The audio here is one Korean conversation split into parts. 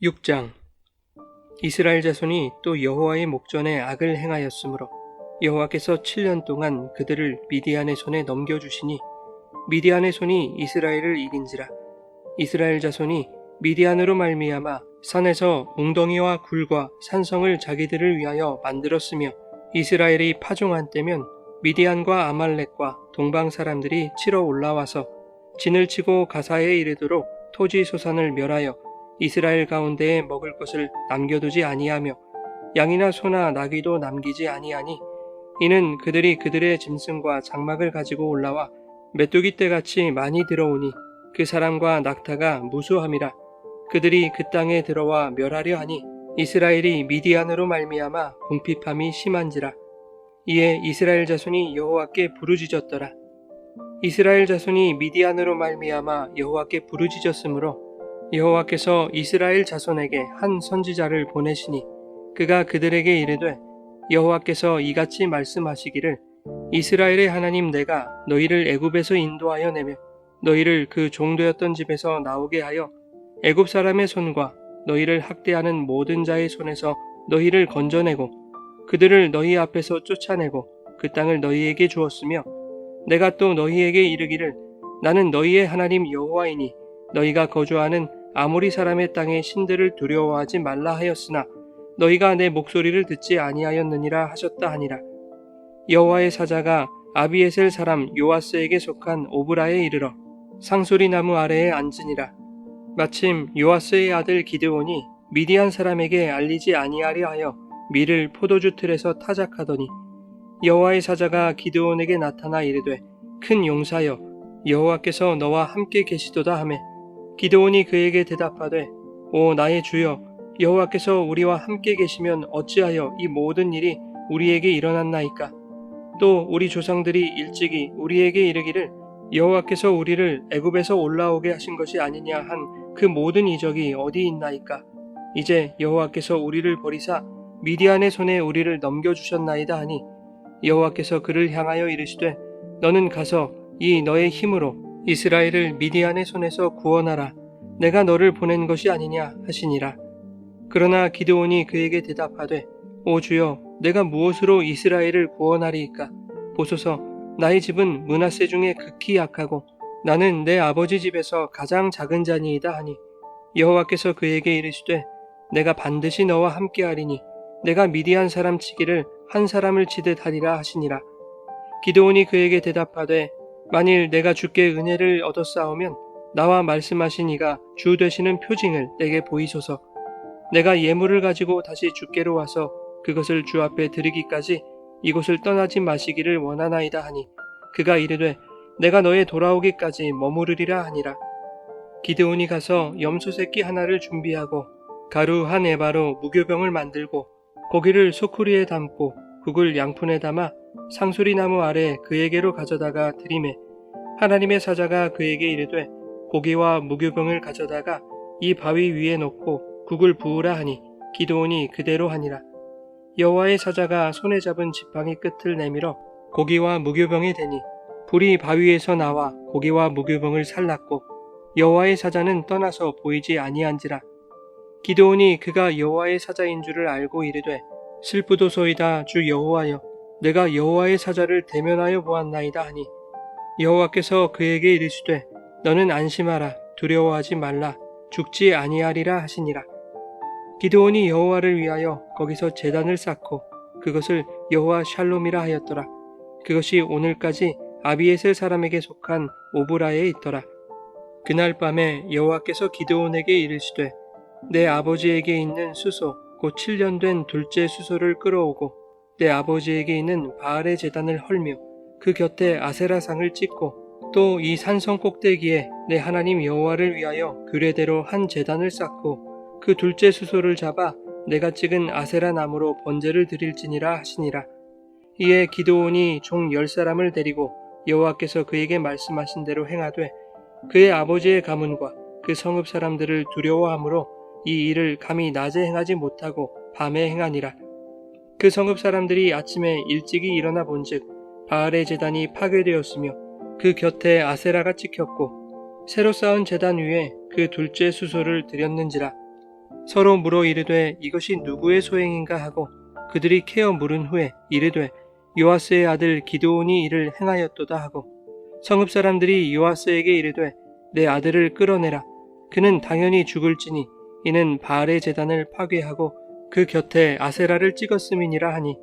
6장. 이스라엘 자손이 또 여호와의 목전에 악을 행하였으므로 여호와께서 7년 동안 그들을 미디안의 손에 넘겨주시니 미디안의 손이 이스라엘을 이긴지라. 이스라엘 자손이 미디안으로 말미암아 산에서 웅덩이와 굴과 산성을 자기들을 위하여 만들었으며, 이스라엘이 파종한 때면 미디안과 아말렉과 동방 사람들이 치러 올라와서 진을 치고 가사에 이르도록 토지 소산을 멸하여 이스라엘 가운데에 먹을 것을 남겨두지 아니하며 양이나 소나 나귀도 남기지 아니하니, 이는 그들이 그들의 짐승과 장막을 가지고 올라와 메뚜기 떼같이 많이 들어오니 그 사람과 낙타가 무수함이라. 그들이 그 땅에 들어와 멸하려 하니 이스라엘이 미디안으로 말미암아 궁핍함이 심한지라. 이에 이스라엘 자손이 여호와께 부르짖었더라. 이스라엘 자손이 미디안으로 말미암아 여호와께 부르짖었으므로 여호와께서 이스라엘 자손에게 한 선지자를 보내시니, 그가 그들에게 이르되, 여호와께서 이같이 말씀하시기를, 이스라엘의 하나님 내가 너희를 애굽에서 인도하여 내며 너희를 그 종되었던 집에서 나오게 하여 애굽 사람의 손과 너희를 학대하는 모든 자의 손에서 너희를 건져내고 그들을 너희 앞에서 쫓아내고 그 땅을 너희에게 주었으며, 내가 또 너희에게 이르기를, 나는 너희의 하나님 여호와이니 너희가 거주하는 아모리 사람의 땅의 신들을 두려워하지 말라 하였으나 너희가 내 목소리를 듣지 아니하였느니라 하셨다 하니라. 여호와의 사자가 아비에셀 사람 요아스에게 속한 오브라에 이르러 상소리 나무 아래에 앉으니라. 마침 요아스의 아들 기드온이 미디안 사람에게 알리지 아니하려 하여 밀을 포도주 틀에서 타작하더니, 여호와의 사자가 기드온에게 나타나 이르되, 큰 용사여, 여호와께서 너와 함께 계시도다 하매, 기드온이 그에게 대답하되, 오 나의 주여, 여호와께서 우리와 함께 계시면 어찌하여 이 모든 일이 우리에게 일어났나이까? 또 우리 조상들이 일찍이 우리에게 이르기를, 여호와께서 우리를 애굽에서 올라오게 하신 것이 아니냐 한 그 모든 이적이 어디 있나이까? 이제 여호와께서 우리를 버리사 미디안의 손에 우리를 넘겨주셨나이다 하니, 여호와께서 그를 향하여 이르시되, 너는 가서 이 너의 힘으로 이스라엘을 미디안의 손에서 구원하라. 내가 너를 보낸 것이 아니냐 하시니라. 그러나 기드온이 그에게 대답하되, 오 주여, 내가 무엇으로 이스라엘을 구원하리이까? 보소서, 나의 집은 므낫세 중에 극히 약하고 나는 내 아버지 집에서 가장 작은 자니이다 하니, 여호와께서 그에게 이르시되, 내가 반드시 너와 함께하리니 내가 미디안 사람 치기를 한 사람을 치듯 하리라 하시니라. 기드온이 그에게 대답하되, 만일 내가 주께 은혜를 얻었사오면 나와 말씀하신 이가 주 되시는 표징을 내게 보이소서. 내가 예물을 가지고 다시 주께로 와서 그것을 주 앞에 드리기까지 이곳을 떠나지 마시기를 원하나이다 하니, 그가 이르되, 내가 너의 돌아오기까지 머무르리라 하니라. 기드온이 가서 염소 새끼 하나를 준비하고 가루 한 에바로 무교병을 만들고 고기를 소쿠리에 담고 국을 양푼에 담아 상수리 나무 아래 그에게로 가져다가 드리매, 하나님의 사자가 그에게 이르되, 고기와 무교병을 가져다가 이 바위 위에 놓고 국을 부으라 하니, 기드온이 그대로 하니라. 여호와의 사자가 손에 잡은 지팡이 끝을 내밀어 고기와 무교병에 대니 불이 바위에서 나와 고기와 무교병을 살랐고 여호와의 사자는 떠나서 보이지 아니한지라. 기드온이 그가 여호와의 사자인 줄을 알고 이르되, 슬프도소이다 주 여호와여, 내가 여호와의 사자를 대면하여 보았나이다 하니, 여호와께서 그에게 이르시되, 너는 안심하라, 두려워하지 말라, 죽지 아니하리라 하시니라. 기드온이 여호와를 위하여 거기서 제단을 쌓고 그것을 여호와 샬롬이라 하였더라. 그것이 오늘까지 아비에셀 사람에게 속한 오브라에 있더라. 그날 밤에 여호와께서 기드온에게 이르시되, 내 아버지에게 있는 수소 곧 7년 된 둘째 수소를 끌어오고 내 아버지에게 있는 바알의 제단을 헐며 그 곁에 아세라상을 찍고 또 이 산성 꼭대기에 내 하나님 여호와를 위하여 규례대로 한 제단을 쌓고 그 둘째 수소를 잡아 내가 찍은 아세라 나무로 번제를 드릴지니라 하시니라. 이에 기드온이 종 10사람을 데리고 여호와께서 그에게 말씀하신 대로 행하되, 그의 아버지의 가문과 그 성읍 사람들을 두려워하므로 이 일을 감히 낮에 행하지 못하고 밤에 행하니라. 그 성읍 사람들이 아침에 일찍이 일어나 본즉 바알의 제단이 파괴되었으며 그 곁에 아세라가 찍혔고 새로 쌓은 제단 위에 그 둘째 수소를 드렸는지라. 서로 물어 이르되 이것이 누구의 소행인가 하고 그들이 캐어 물은 후에 이르되 요아스의 아들 기드온이 이를 행하였도다 하고 성읍 사람들이 요아스에게 이르되 내 아들을 끌어내라. 그는 당연히 죽을지니 이는 바알의 제단을 파괴하고 그 곁에 아세라를 찍었음이니라 하니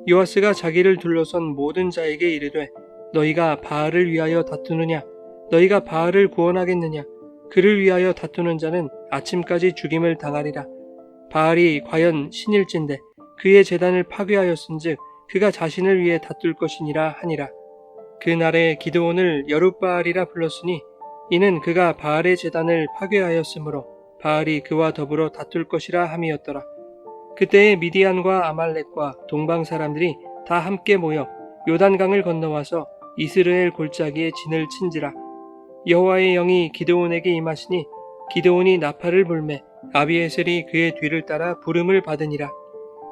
요아스가 자기를 둘러선 모든 자에게 이르되 너희가 바알을 위하여 다투느냐? 너희가 바알을 구원하겠느냐? 그를 위하여 다투는 자는 아침까지 죽임을 당하리라. 바알이 과연 신일진데 그의 제단을 파괴하였은즉 그가 자신을 위해 다툴 것이니라 하니라. 그날에 기드온을 여룻바알이라 불렀으니 이는 그가 바알의 제단을 파괴하였으므로 바알이 그와 더불어 다툴 것이라 함이었더라. 그때에 미디안과 아말렉과 동방 사람들이 다 함께 모여 요단강을 건너와서 이스라엘 골짜기에 진을 친지라. 여호와의 영이 기드온에게 임하시니 기드온이 나팔을 불매 아비에셀이 그의 뒤를 따라 부름을 받으니라.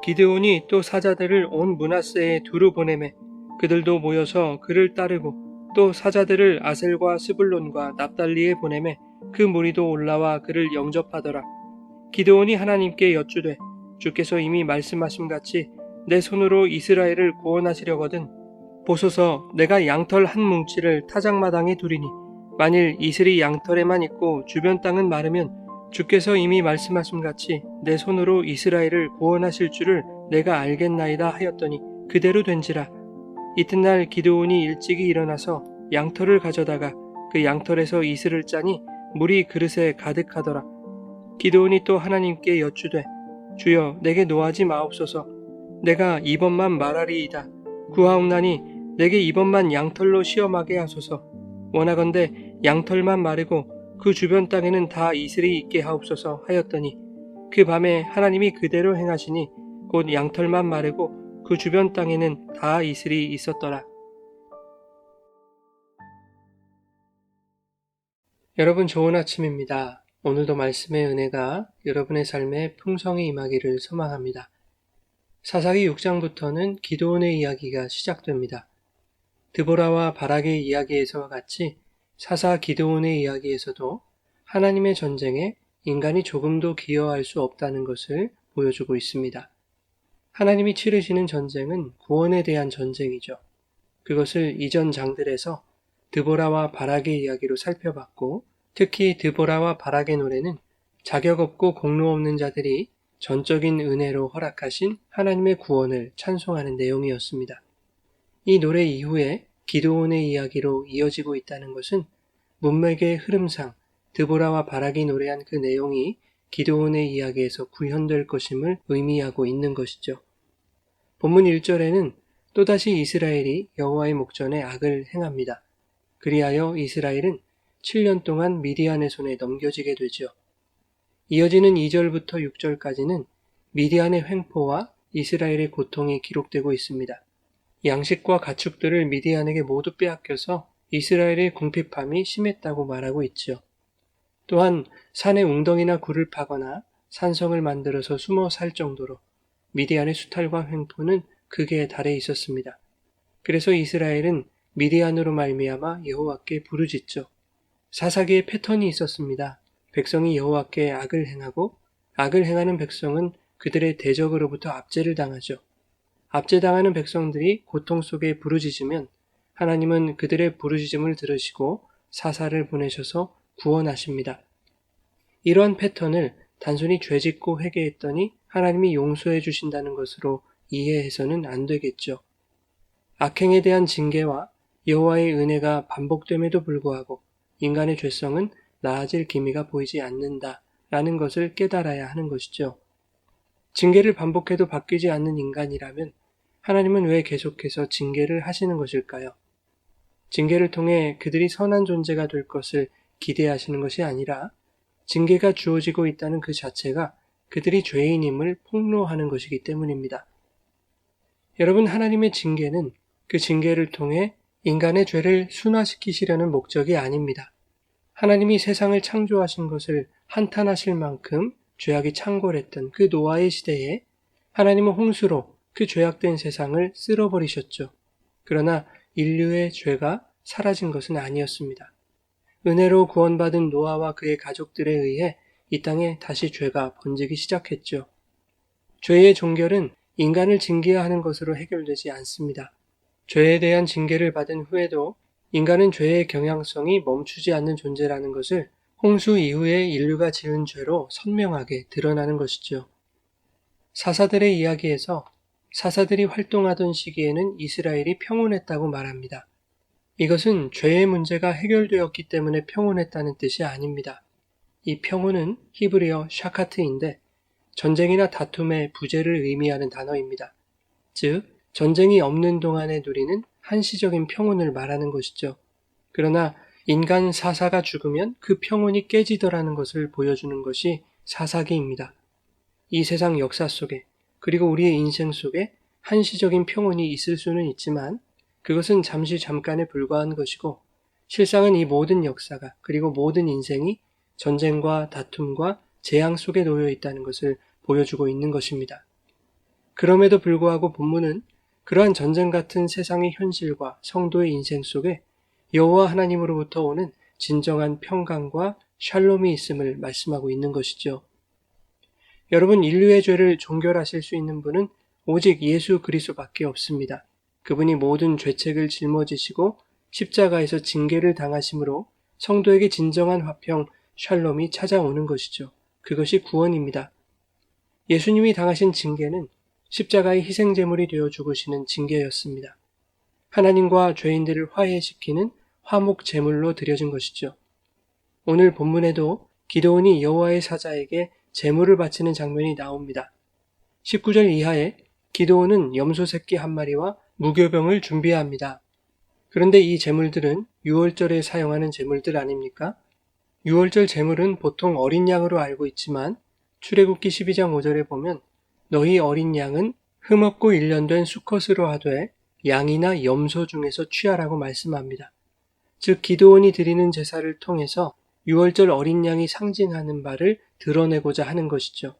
기드온이 또 사자들을 온 므낫세에 두루 보내매 그들도 모여서 그를 따르고 또 사자들을 아셀과 스불론과 납달리에 보내매 그 무리도 올라와 그를 영접하더라. 기드온이 하나님께 여쭈되 주께서 이미 말씀하신 같이 내 손으로 이스라엘을 구원하시려거든 보소서 내가 양털 한 뭉치를 타작마당에 두리니 만일 이슬이 양털에만 있고 주변 땅은 마르면 주께서 이미 말씀하신 같이 내 손으로 이스라엘을 구원하실 줄을 내가 알겠나이다 하였더니 그대로 된지라. 이튿날 기드온이 일찍이 일어나서 양털을 가져다가 그 양털에서 이슬을 짜니 물이 그릇에 가득하더라. 기드온이 또 하나님께 여쭈되 주여 내게 노하지 마옵소서. 내가 이번만 말하리이다. 구하옵나니 내게 이번만 양털로 시험하게 하소서. 원하건대 양털만 마르고 그 주변 땅에는 다 이슬이 있게 하옵소서 하였더니 그 밤에 하나님이 그대로 행하시니 곧 양털만 마르고 그 주변 땅에는 다 이슬이 있었더라. 여러분 좋은 아침입니다. 오늘도 말씀의 은혜가 여러분의 삶에 풍성히 임하기를 소망합니다. 사사기 6장부터는 기드온의 이야기가 시작됩니다. 드보라와 바락의 이야기에서와 같이 사사 기드온의 이야기에서도 하나님의 전쟁에 인간이 조금도 기여할 수 없다는 것을 보여주고 있습니다. 하나님이 치르시는 전쟁은 구원에 대한 전쟁이죠. 그것을 이전 장들에서 드보라와 바락의 이야기로 살펴봤고 특히 드보라와 바락의 노래는 자격 없고 공로 없는 자들이 전적인 은혜로 허락하신 하나님의 구원을 찬송하는 내용이었습니다. 이 노래 이후에 기드온의 이야기로 이어지고 있다는 것은 문맥의 흐름상 드보라와 바락이 노래한 그 내용이 기드온의 이야기에서 구현될 것임을 의미하고 있는 것이죠. 본문 1절에는 또다시 이스라엘이 여호와의 목전에 악을 행합니다. 그리하여 이스라엘은 7년 동안 미디안의 손에 넘겨지게 되죠. 이어지는 2절부터 6절까지는 미디안의 횡포와 이스라엘의 고통이 기록되고 있습니다. 양식과 가축들을 미디안에게 모두 빼앗겨서 이스라엘의 궁핍함이 심했다고 말하고 있죠. 또한 산에 웅덩이나 굴을 파거나 산성을 만들어서 숨어 살 정도로 미디안의 수탈과 횡포는 극에 달해 있었습니다. 그래서 이스라엘은 미디안으로 말미암아 여호와께 부르짖죠. 사사기의 패턴이 있었습니다. 백성이 여호와께 악을 행하고 악을 행하는 백성은 그들의 대적으로부터 압제를 당하죠. 압제당하는 백성들이 고통 속에 부르짖으면 하나님은 그들의 부르짖음을 들으시고 사사를 보내셔서 구원하십니다. 이러한 패턴을 단순히 죄짓고 회개했더니 하나님이 용서해 주신다는 것으로 이해해서는 안 되겠죠. 악행에 대한 징계와 여호와의 은혜가 반복됨에도 불구하고 인간의 죄성은 나아질 기미가 보이지 않는다라는 것을 깨달아야 하는 것이죠. 징계를 반복해도 바뀌지 않는 인간이라면 하나님은 왜 계속해서 징계를 하시는 것일까요? 징계를 통해 그들이 선한 존재가 될 것을 기대하시는 것이 아니라 징계가 주어지고 있다는 그 자체가 그들이 죄인임을 폭로하는 것이기 때문입니다. 여러분, 하나님의 징계는 그 징계를 통해 인간의 죄를 순화시키시려는 목적이 아닙니다. 하나님이 세상을 창조하신 것을 한탄하실 만큼 죄악이 창궐했던 그 노아의 시대에 하나님은 홍수로 그 죄악된 세상을 쓸어버리셨죠. 그러나 인류의 죄가 사라진 것은 아니었습니다. 은혜로 구원받은 노아와 그의 가족들에 의해 이 땅에 다시 죄가 번지기 시작했죠. 죄의 종결은 인간을 징계하는 것으로 해결되지 않습니다. 죄에 대한 징계를 받은 후에도 인간은 죄의 경향성이 멈추지 않는 존재라는 것을 홍수 이후에 인류가 지은 죄로 선명하게 드러나는 것이죠. 사사들의 이야기에서 사사들이 활동하던 시기에는 이스라엘이 평온했다고 말합니다. 이것은 죄의 문제가 해결되었기 때문에 평온했다는 뜻이 아닙니다. 이 평온은 히브리어 샤카트인데 전쟁이나 다툼의 부재를 의미하는 단어입니다. 즉, 전쟁이 없는 동안에 누리는 한시적인 평온을 말하는 것이죠. 그러나 인간 사사가 죽으면 그 평온이 깨지더라는 것을 보여주는 것이 사사기입니다. 이 세상 역사 속에 그리고 우리의 인생 속에 한시적인 평온이 있을 수는 있지만 그것은 잠깐에 불과한 것이고 실상은 이 모든 역사가 그리고 모든 인생이 전쟁과 다툼과 재앙 속에 놓여 있다는 것을 보여주고 있는 것입니다. 그럼에도 불구하고 본문은 그러한 전쟁 같은 세상의 현실과 성도의 인생 속에 여호와 하나님으로부터 오는 진정한 평강과 샬롬이 있음을 말씀하고 있는 것이죠. 여러분, 인류의 죄를 종결하실 수 있는 분은 오직 예수 그리스도밖에 없습니다. 그분이 모든 죄책을 짊어지시고 십자가에서 징계를 당하심으로 성도에게 진정한 화평, 샬롬이 찾아오는 것이죠. 그것이 구원입니다. 예수님이 당하신 징계는 십자가의 희생제물이 되어 죽으시는 징계였습니다. 하나님과 죄인들을 화해시키는 화목제물로 드려진 것이죠. 오늘 본문에도 기드온이 여호와의 사자에게 제물을 바치는 장면이 나옵니다. 19절 이하에 기드온은 염소 새끼 한 마리와 무교병을 준비합니다. 그런데 이 제물들은 유월절에 사용하는 제물들 아닙니까? 유월절 제물은 보통 어린 양으로 알고 있지만 출애굽기 12장 5절에 보면 너희 어린 양은 흠없고 일련된 수컷으로 하되 양이나 염소 중에서 취하라고 말씀합니다. 즉 기드온이 드리는 제사를 통해서 유월절 어린 양이 상징하는 바를 드러내고자 하는 것이죠.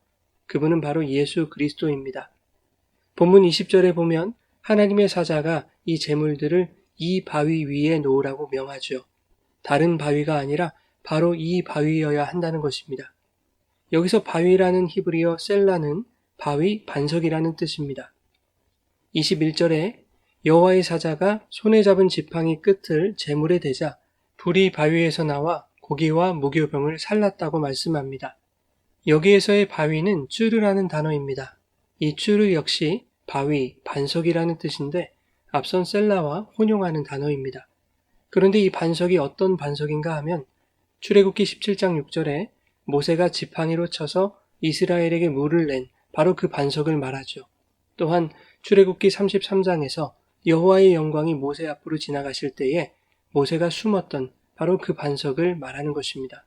그분은 바로 예수 그리스도입니다. 본문 20절에 보면 하나님의 사자가 이 제물들을 이 바위 위에 놓으라고 명하죠. 다른 바위가 아니라 바로 이 바위여야 한다는 것입니다. 여기서 바위라는 히브리어 셀라는 바위, 반석이라는 뜻입니다. 21절에 여호와의 사자가 손에 잡은 지팡이 끝을 제물에 대자 불이 바위에서 나와 고기와 무교병을 살랐다고 말씀합니다. 여기에서의 바위는 쭈르라는 단어입니다. 이 쭈르 역시 바위, 반석이라는 뜻인데 앞선 셀라와 혼용하는 단어입니다. 그런데 이 반석이 어떤 반석인가 하면 출애굽기 17장 6절에 모세가 지팡이로 쳐서 이스라엘에게 물을 낸 바로 그 반석을 말하죠. 또한 출애굽기 33장에서 여호와의 영광이 모세 앞으로 지나가실 때에 모세가 숨었던 바로 그 반석을 말하는 것입니다.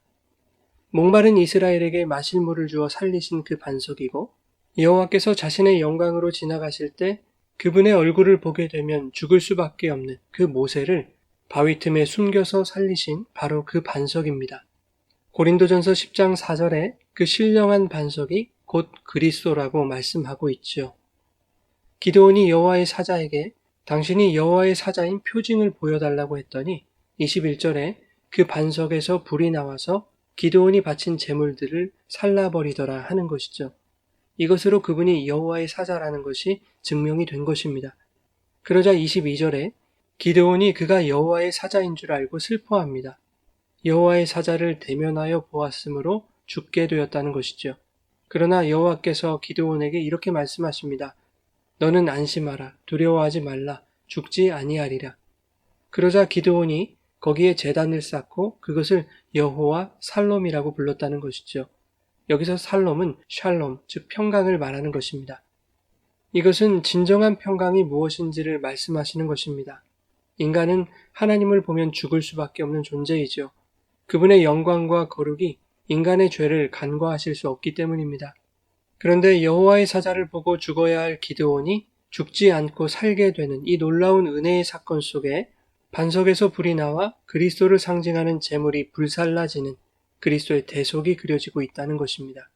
목마른 이스라엘에게 마실 물을 주어 살리신 그 반석이고 여호와께서 자신의 영광으로 지나가실 때 그분의 얼굴을 보게 되면 죽을 수밖에 없는 그 모세를 바위 틈에 숨겨서 살리신 바로 그 반석입니다. 고린도전서 10장 4절에 그 신령한 반석이 곧 그리스도라고 말씀하고 있죠. 기드온이 여호와의 사자에게 당신이 여호와의 사자인 표징을 보여달라고 했더니 21절에 그 반석에서 불이 나와서 기드온이 바친 제물들을 살라버리더라 하는 것이죠. 이것으로 그분이 여호와의 사자라는 것이 증명이 된 것입니다. 그러자 22절에 기드온이 그가 여호와의 사자인 줄 알고 슬퍼합니다. 여호와의 사자를 대면하여 보았으므로 죽게 되었다는 것이죠. 그러나 여호와께서 기드온에게 이렇게 말씀하십니다. 너는 안심하라. 두려워하지 말라. 죽지 아니하리라. 그러자 기드온이 거기에 제단을 쌓고 그것을 여호와 살롬이라고 불렀다는 것이죠. 여기서 살롬은 샬롬, 즉 평강을 말하는 것입니다. 이것은 진정한 평강이 무엇인지를 말씀하시는 것입니다. 인간은 하나님을 보면 죽을 수밖에 없는 존재이죠. 그분의 영광과 거룩이 인간의 죄를 간과하실 수 없기 때문입니다. 그런데 여호와의 사자를 보고 죽어야 할 기드온이 죽지 않고 살게 되는 이 놀라운 은혜의 사건 속에 반석에서 불이 나와 그리스도를 상징하는 제물이 불살라지는 그리스도의 대속이 그려지고 있다는 것입니다.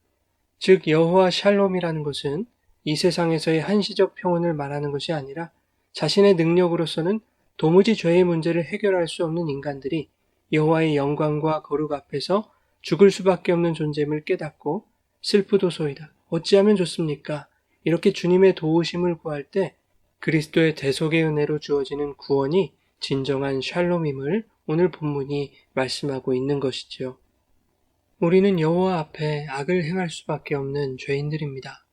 즉 여호와 샬롬이라는 것은 이 세상에서의 한시적 평온을 말하는 것이 아니라 자신의 능력으로서는 도무지 죄의 문제를 해결할 수 없는 인간들이 여호와의 영광과 거룩 앞에서 죽을 수밖에 없는 존재임을 깨닫고 슬프도소이다. 어찌하면 좋습니까? 이렇게 주님의 도우심을 구할 때 그리스도의 대속의 은혜로 주어지는 구원이 진정한 샬롬임을 오늘 본문이 말씀하고 있는 것이지요. 우리는 여호와 앞에 악을 행할 수밖에 없는 죄인들입니다.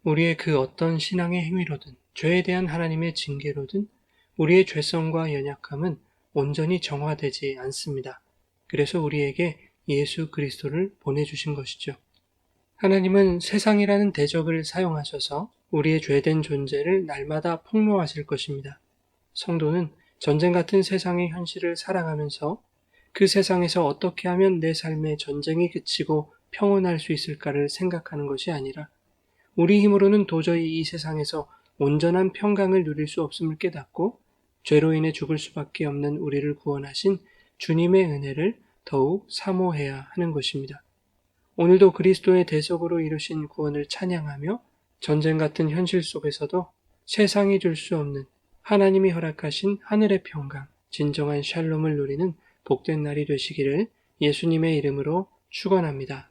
우리의 그 어떤 신앙의 행위로든 죄에 대한 하나님의 징계로든 우리의 죄성과 연약함은 온전히 정화되지 않습니다. 그래서 우리에게 예수 그리스도를 보내주신 것이죠. 하나님은 세상이라는 대적을 사용하셔서 우리의 죄된 존재를 날마다 폭로하실 것입니다. 성도는 전쟁 같은 세상의 현실을 살아가면서 그 세상에서 어떻게 하면 내 삶의 전쟁이 그치고 평온할 수 있을까를 생각하는 것이 아니라 우리 힘으로는 도저히 이 세상에서 온전한 평강을 누릴 수 없음을 깨닫고 죄로 인해 죽을 수밖에 없는 우리를 구원하신 주님의 은혜를 더욱 사모해야 하는 것입니다. 오늘도 그리스도의 대속으로 이루신 구원을 찬양하며 전쟁 같은 현실 속에서도 세상이 줄 수 없는 하나님이 허락하신 하늘의 평강, 진정한 샬롬을 누리는 복된 날이 되시기를 예수님의 이름으로 축원합니다.